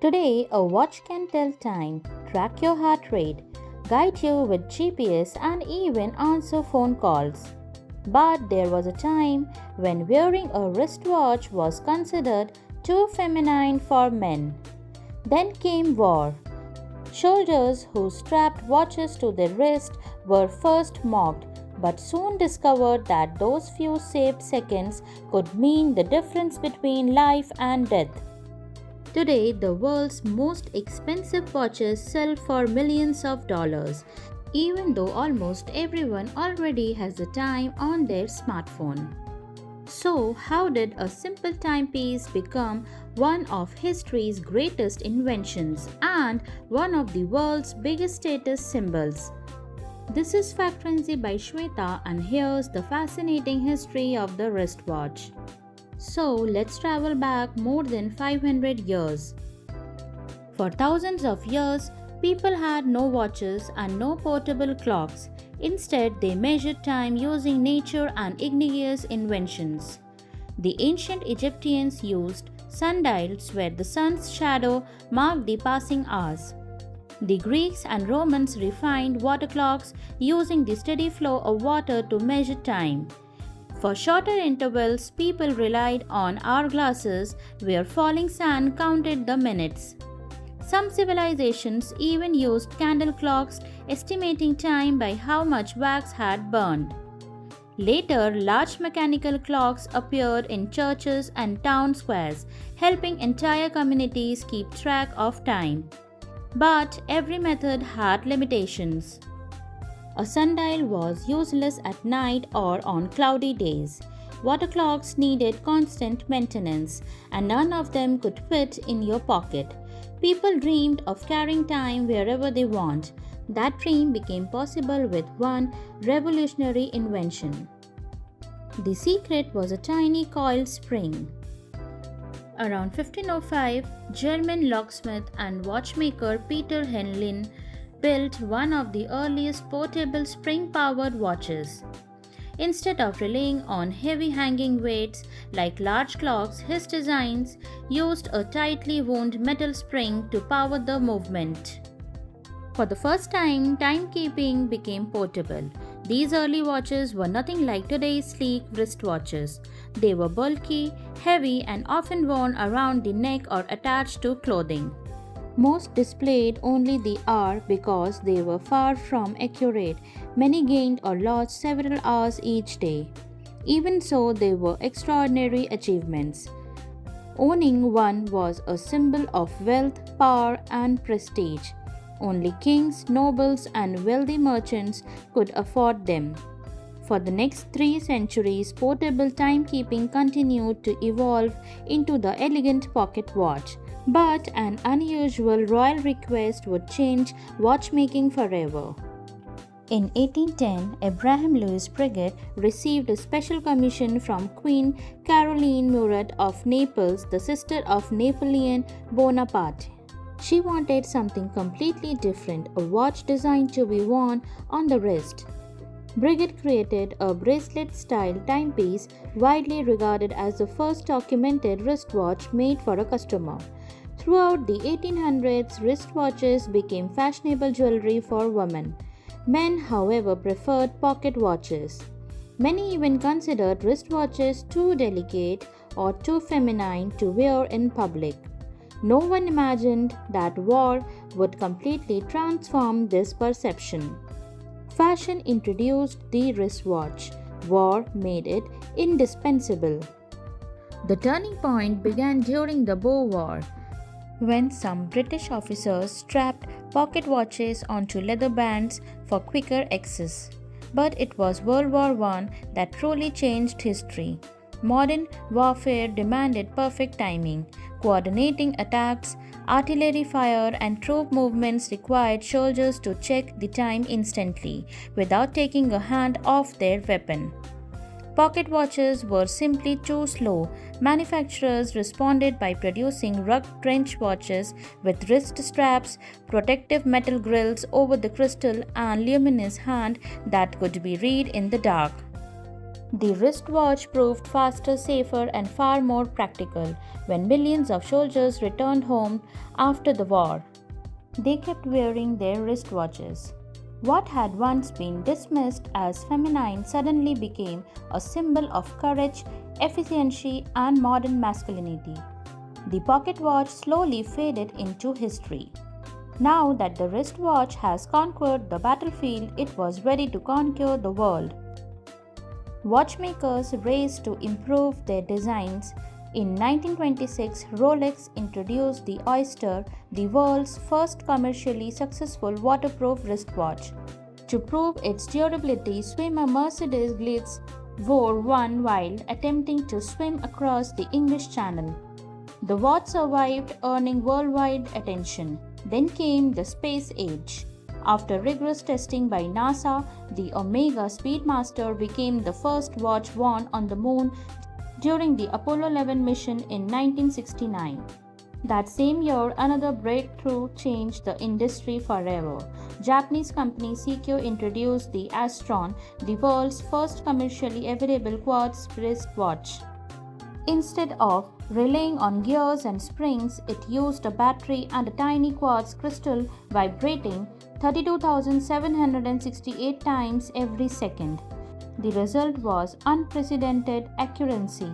Today, a watch can tell time, track your heart rate, guide you with GPS, and even answer phone calls. But there was a time when wearing a wristwatch was considered too feminine for men. Then came war. Soldiers who strapped watches to their wrist were first mocked, but soon discovered that those few saved seconds could mean the difference between life and death. Today, the world's most expensive watches sell for millions of dollars, even though almost everyone already has a time on their smartphone. So, how did a simple timepiece become one of history's greatest inventions and one of the world's biggest status symbols? This is Factorency by Sweta, and here's the fascinating history of the wristwatch. So, let's travel back more than 500 years. For thousands of years, people had no watches and no portable clocks. Instead, they measured time using nature and igneous inventions. The ancient Egyptians used sundials where the sun's shadow marked the passing hours. The Greeks and Romans refined water clocks using the steady flow of water to measure time. For shorter intervals, people relied on hourglasses where falling sand counted the minutes. Some civilizations even used candle clocks, estimating time by how much wax had burned. Later, large mechanical clocks appeared in churches and town squares, helping entire communities keep track of time. But every method had limitations. A sundial was useless at night or on cloudy days. Water clocks needed constant maintenance, and none of them could fit in your pocket. People dreamed of carrying time wherever they want. That dream became possible with one revolutionary invention. The secret was a tiny coiled spring. Around 1505, German locksmith and watchmaker Peter Henlein built one of the earliest portable spring-powered watches. Instead of relying on heavy hanging weights like large clocks, his designs used a tightly wound metal spring to power the movement. For the first time, timekeeping became portable. These early watches were nothing like today's sleek wristwatches. They were bulky, heavy, and often worn around the neck or attached to clothing. Most displayed only the hour because they were far from accurate. Many gained or lost several hours each day. Even so, they were extraordinary achievements. Owning one was a symbol of wealth, power, and prestige. Only kings, nobles, and wealthy merchants could afford them. For the next 3 centuries, portable timekeeping continued to evolve into the elegant pocket watch. But an unusual royal request would change watchmaking forever. In 1810, Abraham Louis Breguet received a special commission from Queen Caroline Murat of Naples, the sister of Napoleon Bonaparte. She wanted something completely different, a watch designed to be worn on the wrist. Breguet created a bracelet-style timepiece widely regarded as the first documented wristwatch made for a customer. Throughout the 1800s, wristwatches became fashionable jewelry for women. Men, however, preferred pocket watches. Many even considered wristwatches too delicate or too feminine to wear in public. No one imagined that war would completely transform this perception. Fashion introduced the wristwatch. War made it indispensable. The turning point began during the Boer War, when some British officers strapped pocket watches onto leather bands for quicker access. But it was World War I that truly changed history. Modern warfare demanded perfect timing. Coordinating attacks, artillery fire, and troop movements required soldiers to check the time instantly, without taking a hand off their weapon. Pocket watches were simply too slow. Manufacturers responded by producing rugged trench watches with wrist straps, protective metal grills over the crystal, and luminous hand that could be read in the dark. The wristwatch proved faster, safer, and far more practical when millions of soldiers returned home after the war. They kept wearing their wristwatches. What had once been dismissed as feminine suddenly became a symbol of courage, efficiency, and modern masculinity. The pocket watch slowly faded into history. Now that the wristwatch has conquered the battlefield, it was ready to conquer the world. Watchmakers raced to improve their designs. In 1926, Rolex introduced the Oyster, the world's first commercially successful waterproof wristwatch. To prove its durability, swimmer Mercedes Glitz wore one while attempting to swim across the English Channel. The watch survived, earning worldwide attention. Then came the space age. After rigorous testing by NASA, the Omega Speedmaster became the first watch worn on the moon during the Apollo 11 mission in 1969. That same year, another breakthrough changed the industry forever. Japanese company Seiko introduced the Astron, the world's first commercially available quartz wristwatch. Instead of relying on gears and springs, it used a battery and a tiny quartz crystal vibrating 32,768 times every second. The result was unprecedented accuracy,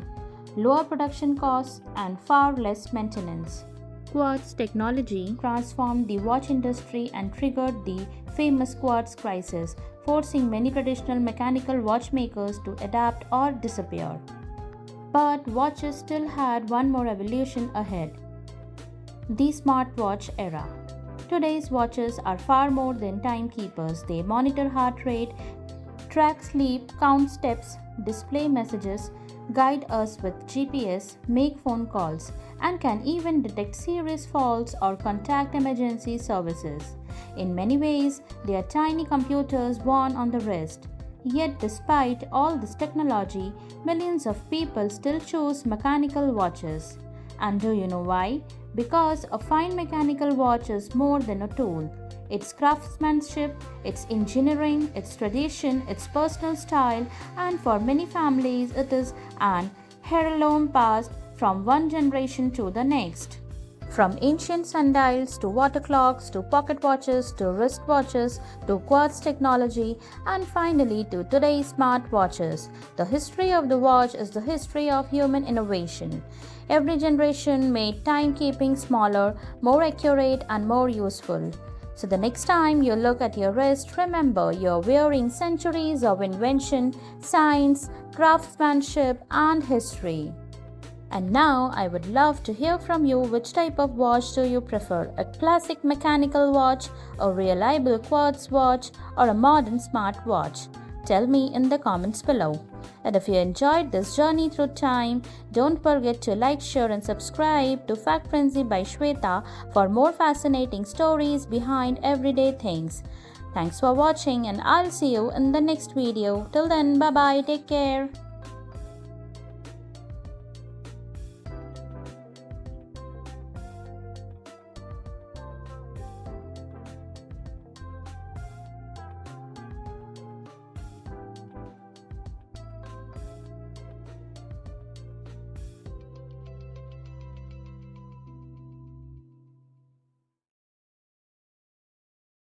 lower production costs, and far less maintenance. Quartz technology transformed the watch industry and triggered the famous quartz crisis, forcing many traditional mechanical watchmakers to adapt or disappear. But watches still had one more evolution ahead: the smartwatch era. Today's watches are far more than timekeepers. They monitor heart rate, track sleep, count steps, display messages, guide us with GPS, make phone calls, and can even detect serious faults or contact emergency services. In many ways, they are tiny computers worn on the wrist. Yet, despite all this technology, millions of people still choose mechanical watches. And do you know why? Because a fine mechanical watch is more than a tool. It's craftsmanship, it's engineering, it's tradition, it's personal style, and for many families, it is an heirloom passed from one generation to the next. From ancient sundials to water clocks to pocket watches to wristwatches to quartz technology and finally to today's smartwatches, the history of the watch is the history of human innovation. Every generation made timekeeping smaller, more accurate, and more useful. So the next time you look at your wrist, remember you're wearing centuries of invention, science, craftsmanship, and history. And now I would love to hear from you. Which type of watch do you prefer? A classic mechanical watch, a reliable quartz watch, or a modern smartwatch? Tell me in the comments below. And if you enjoyed this journey through time, don't forget to like, share, and subscribe to Fact Frenzy by Sweta for more fascinating stories behind everyday things. Thanks for watching, and I'll see you in the next video. Till then, bye bye, take care.